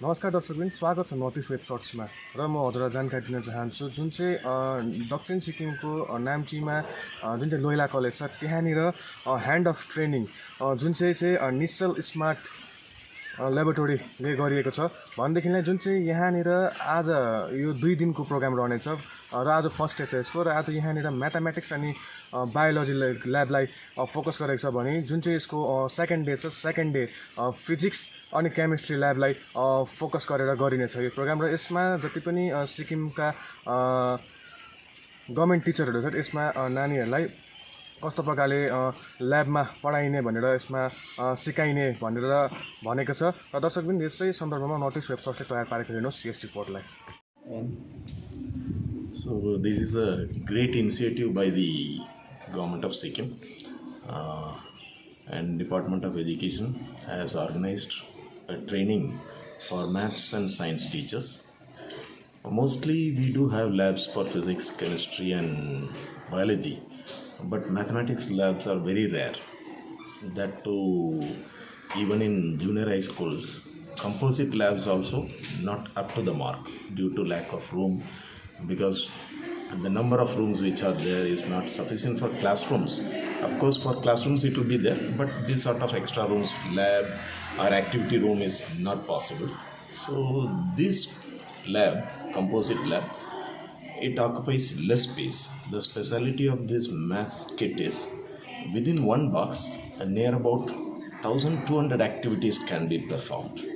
नमस्कार दर्शकबिन, स्वागत छ नर्थ इस्ट वेब सर्ट्समा र म हजुरलाई जानकारी दिन चाहन्छु जुन चाहिँ दक्षिण सिक्किमको नाम्चीमा जुन चाहिँ लोयला कलेज छ त्यहाँनिर ह्यान्ड अफ ट्रेनिङ जुन चाहिँ निश्चल स्मार्ट ल्याबोरेटरीले गरिएको छ भनेदेखिलाई जुन चाहिँ यहाँनिर आज यो 2 दिनको प्रोग्राम रहनेछ र आज फर्स्ट डे छ यसको र आज यहाँनिर म्याथमेटिक्स अनि बायोलोजी ल्याबलाई फोकस गरेको छ भने जुन चाहिँ यसको सेकेन्ड डे छ सेकेन्ड डे फिजिक्स अनि केमिस्ट्री ल्याबलाई फोकस गरेर गरिनेछ यो प्रोग्राम र यसमा जति पनि सिक्किमका गभर्मेन्ट टिचरहरू छ यसमा नानीहरूलाई कस्तो प्रकारले ल्याबमा पढाइने भनेर यसमा सिकाइने भनेर भनेको छ र दर्शकबिन यसै सन्दर्भमा नर्थ इस्ट वेब सर्ट्सले तयार पारेको हेर्नुहोस् yes रिपोर्टलाई। So this is a great initiative by the government of Sikkim and Department of Education has organized a training for maths and science teachers. Mostly we do have labs for physics, chemistry and biology, but mathematics labs are very rare. That too, even in junior high schools, composite labs also not up to the mark due to lack of room, because the number of rooms which are there is not sufficient for classrooms. Of course, for classrooms it will be there, but this sort of extra rooms, lab or activity room is not possible. So this lab, composite lab, it occupies less space. The speciality of this maths kit is within one box, near about 1200 activities can be performed.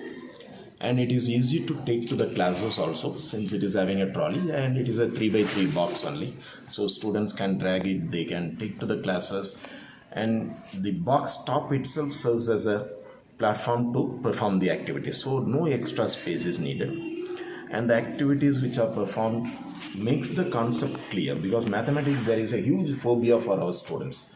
And it is easy to take to the classes also, since it is having a trolley and it is a 3x3 box only. So students can drag it, they can take to the classes, and the box top itself serves as a platform to perform the activities. So no extra space is needed. And the activities which are performed makes the concept clear, because mathematics there is a huge phobia for our students.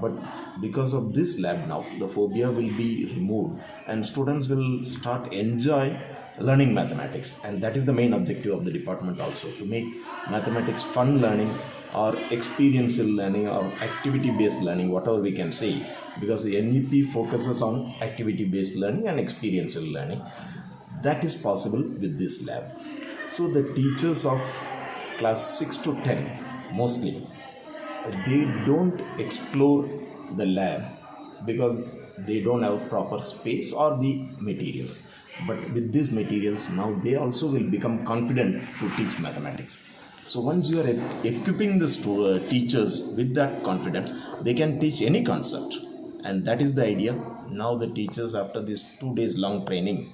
But because of this lab now, the phobia will be removed and students will start enjoy learning mathematics. And that is the main objective of the department also, to make mathematics fun learning or experiential learning or activity-based learning, whatever we can say, because the NEP focuses on activity-based learning and experiential learning. That is possible with this lab. So the teachers of class 6 to 10 mostly, they don't explore the lab because they don't have proper space or the materials. But with these materials, now they also will become confident to teach mathematics. So once you are equipping the teachers with that confidence, they can teach any concept. And that is the idea. Now the teachers, after this 2 days long training,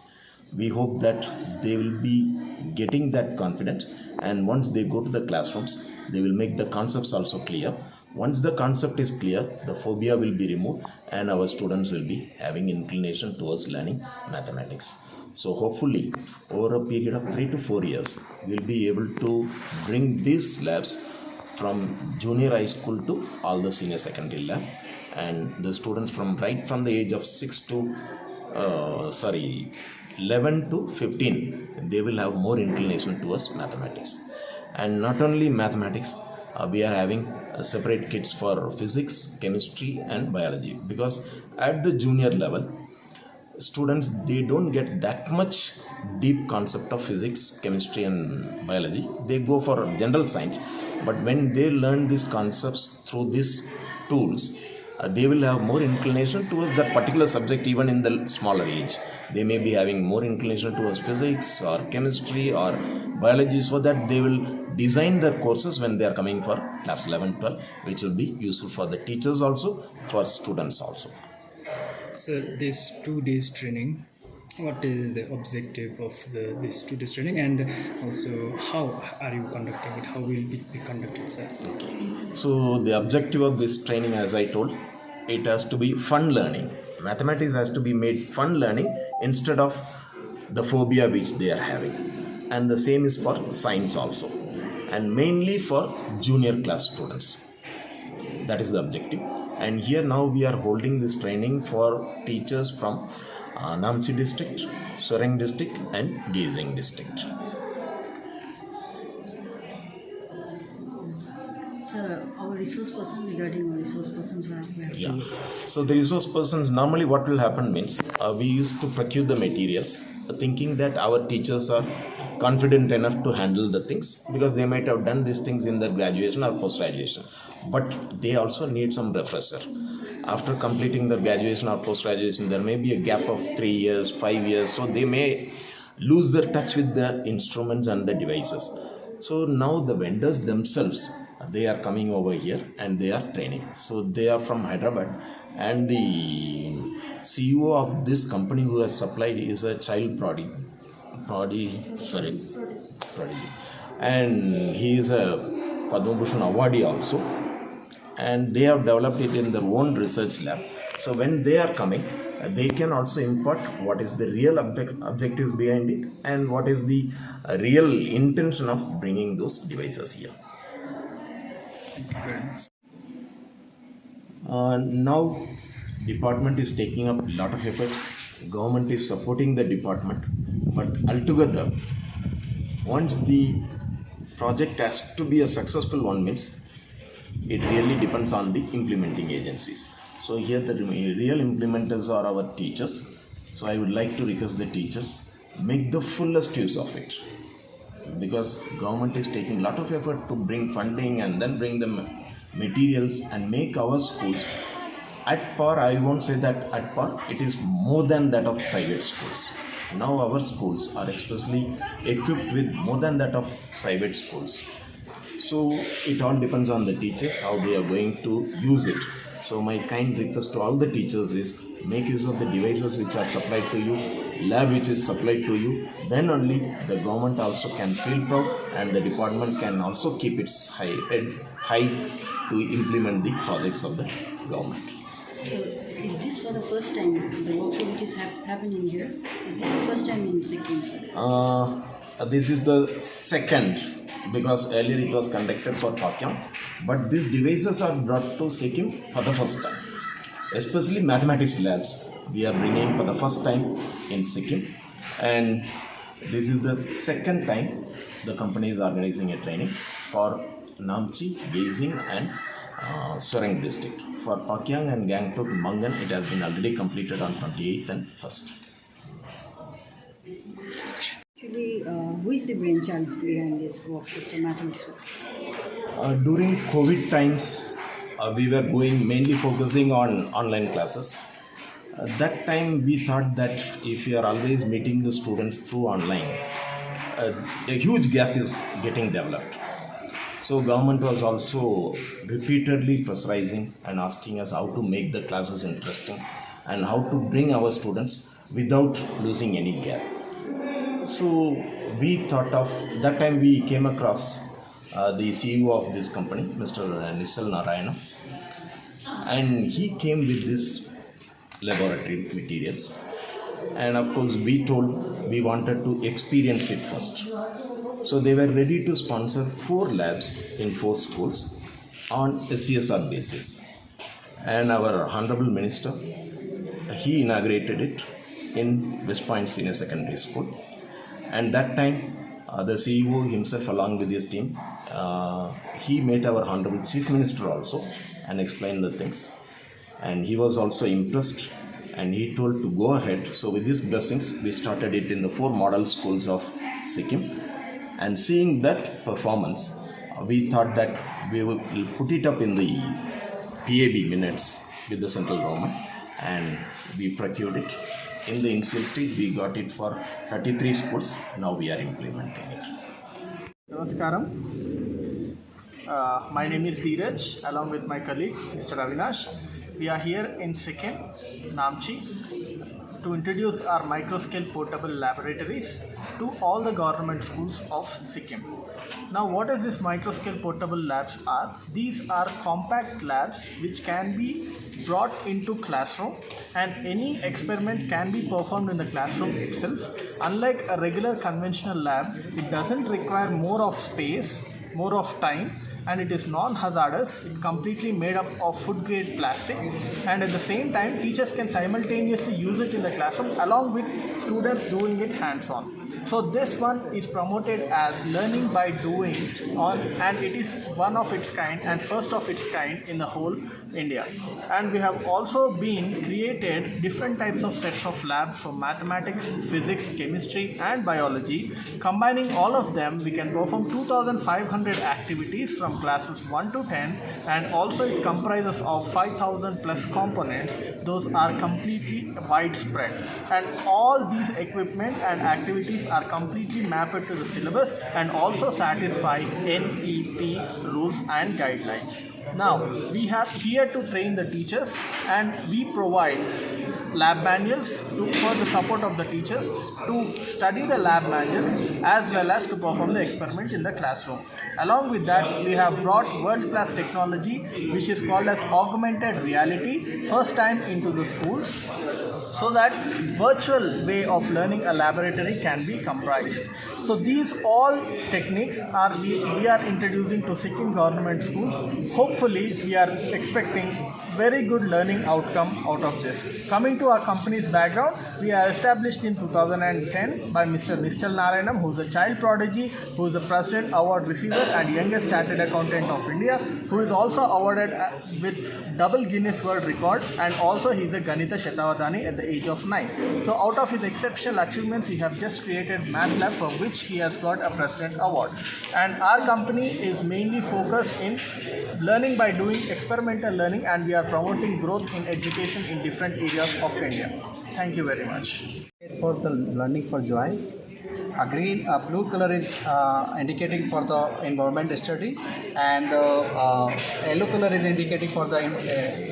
we hope that they will be getting that confidence, and once they go to the classrooms, they will make the concepts also clear. Once the concept is clear, the phobia will be removed and our students will be having inclination towards learning mathematics. So hopefully over a period of 3 to 4 years, we will be able to bring these labs from junior high school to all the senior secondary lab, and the students from right from the age of 11 to 15, they will have more inclination towards mathematics. And not only mathematics, we are having separate kits for physics, chemistry and biology, because at the junior level, students, they don't get that much deep concept of physics, chemistry and biology. They go for general science, but when they learn these concepts through these tools, they will have more inclination towards that particular subject even in the smaller age. They may be having more inclination towards physics or chemistry or biology, so that they will design their courses when they are coming for class 11, 12, which will be useful for the teachers also, for students also. So this 2 days training, what is the objective of this 2 days training, and also how are you conducting it? How will it be conducted, sir? Okay. So the objective of this training, as I told, it has to be fun learning. Mathematics has to be made fun learning instead of the phobia which they are having. And the same is for science also, and mainly for junior class students. That is the objective. And here now we are holding this training for teachers from Namchi District, Soreng District and Gazing District. Sir, our resource person, regarding our resource persons, So the resource persons, normally what will happen means, we used to procure the materials. thinking that our teachers are confident enough to handle the things because they might have done these things in their graduation or post graduation, but they also need some refresher. After completing the graduation or post graduation, there may be a gap of 3 years, 5 years, so they may lose their touch with the instruments and the devices. So now the vendors themselves, they are coming over here and they are training. So they are from Hyderabad, and the CEO of this company who has supplied is a child prodigy, and he is a Padma Bhushan awardee also, and they have developed it in their own research lab. So when they are coming, they can also impart what is the real objectives behind it and what is the real intention of bringing those devices here. Now department is taking up a lot of effort, government is supporting the department, but altogether once the project has to be a successful one means it really depends on the implementing agencies. So here the real implementers are our teachers. So I would like to request the teachers, make the fullest use of it, because government is taking a lot of effort to bring funding and then bring the materials and make our schools at par. I won't say that at par, it is more than that of private schools. Now our schools are especially equipped with more than that of private schools. So it all depends on the teachers, how they are going to use it. So my kind request to all the teachers is, make use of the devices which are supplied to you, lab which is supplied to you, then only the government also can feel proud and the department can also keep its head high to implement the projects of the government. So is this for the first time, the workshop which is happening here? Is this the first time in Sikkim, sir? This is the second, because earlier it was conducted for Pakyang, but these devices are brought to Sikkim for the first time. Especially mathematics labs, we are bringing for the first time in Sikkim, and this is the second time the company is organizing a training for Namchi, Gazing and Soreng district. For Pakyang and Gangtok, Mangan, it has been already completed on 28th and 1st. Actually, who is the brainchild behind this workshop, the mathematics workshop? During COVID times, we were mainly focusing on online classes. That time we thought that if we are always meeting the students through online, a huge gap is getting developed. So government was also repeatedly pressurizing and asking us how to make the classes interesting and how to bring our students without losing any gap. So we thought of, that time we came across the CEO of this company, Mr. Nischal'S, and he came with this laboratory materials, and of course we wanted to experience it first. So they were ready to sponsor 4 labs in 4 schools on a CSR basis, and our Honorable Minister, he inaugurated it in West Point Senior Secondary School, and that time the CEO himself along with his team, he met our Honorable Chief Minister also and explained the things, and he was also impressed and he told to go ahead. So with these blessings we started it in the 4 model schools of Sikkim, and seeing that performance we thought that we will put it up in the PAB minutes with the central government, and we procured it. In the initial stage we got it for 33 schools, now we are implementing it. Namaskaram. My name is Dheeraj, along with my colleague Mr. Avinash. We are here in Sikkim, Namchi, to introduce our microscale portable laboratories to all the government schools of Sikkim. Now, what is this microscale portable labs are? These are compact labs which can be brought into classroom, and any experiment can be performed in the classroom itself. Unlike a regular conventional lab, it doesn't require more of space, more of time, and it is non-hazardous. It completely made up of food grade plastic, and at the same time teachers can simultaneously use it in the classroom along with students doing it hands-on. So this one is promoted as learning by doing and it is one of its kind and first of its kind in the whole India. And we have also been created different types of sets of labs for mathematics, physics, chemistry and biology. Combining all of them, we can perform 2,500 activities from classes 1 to 10, and also it comprises of 5,000 plus components. Those are completely widespread, and all these equipment and activities are completely mapped to the syllabus and also satisfy NEP rules and guidelines. Now, we have here to train the teachers, and we provide lab manuals for the support of the teachers to study the lab manuals as well as to perform the experiment in the classroom. Along with that, we have brought world-class technology which is called as augmented reality first time into the schools, so that virtual way of learning a laboratory can be comprised. So these all techniques are we are introducing to Sikkim government schools. Hopefully we are expecting very good learning outcome out of this. Coming to our company's background, we are established in 2010 by Mr. Nischal'S, who is a child prodigy, who is a President Award receiver and youngest chartered accountant of India, who is also awarded with double Guinness World Record, and also he is a Ganita Shatavadani at the age of 9. So out of his exceptional achievements, he has just created Math Lab, for which he has got a President Award. And our company is mainly focused in learning by doing, experimental learning, and we are promoting growth in education in different areas of India. Thank you very much. For the learning for joy, blue color is indicating for the environment study, and the yellow color is indicating for the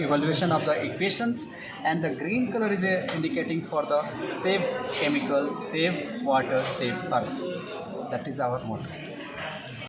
evaluation of the equations, and the green color is indicating for the save chemicals, save water, save earth. That is our motto.